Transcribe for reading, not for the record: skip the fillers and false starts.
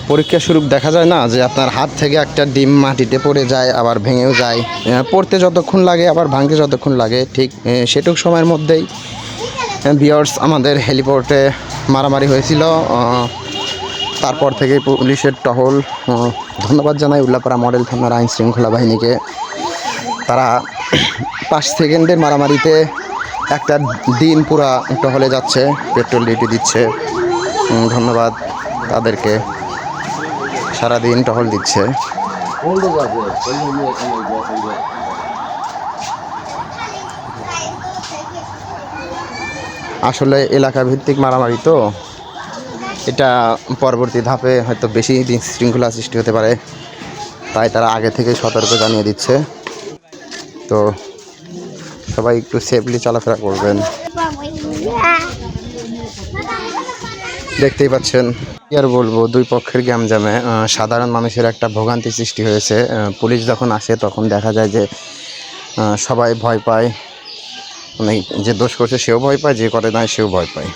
পরীক্ষা স্বরূপ দেখা যায় না যে আপনার হাত থেকে একটা ডিম মাটিতে পড়ে যায়, আবার ভেঙেও যায়। পড়তে যতক্ষণ লাগে আবার ভাঙতে যতক্ষণ লাগে, ঠিক সেটুক সময়ের মধ্যেই ভিউয়ার্স আমাদের হেলিপোর্টে মারামারি হয়েছিল। তারপর থেকেই পুলিশের টহল, ধন্যবাদ জানাই উল্লাপাড়া মডেল থানার আইন শৃঙ্খলা বাহিনীকে। তারা 5 সেকেন্ডের মারামারিতে একটা দিন পুরা টহলে যাচ্ছে, পেট্রোল ডিউটি দিচ্ছে। ধন্যবাদ তাদেরকে, সারাদিন টহল দিচ্ছে। আসলে এলাকা ভিত্তিক মারামারি তো, এটা পরবর্তী ধাপে হয়তো বেশি শৃঙ্খলা সৃষ্টি হতে পারে, তাই তারা আগে থেকে সতর্ক জানিয়ে দিচ্ছে। তো সবাই একটু সেফলি চলাফেরা করবেন। দেখতেই পাচ্ছেন, কি আর বলবো, দুই পক্ষের গ্যামজামে সাধারণ মানুষের একটা ভোগান্তি সৃষ্টি হয়েছে। পুলিশ যখন আসে তখন দেখা যায় যে সবাই ভয় পায়, মানে যে দোষ করছে সেও ভয় পায়, যে করে নাই সেও ভয় পায়।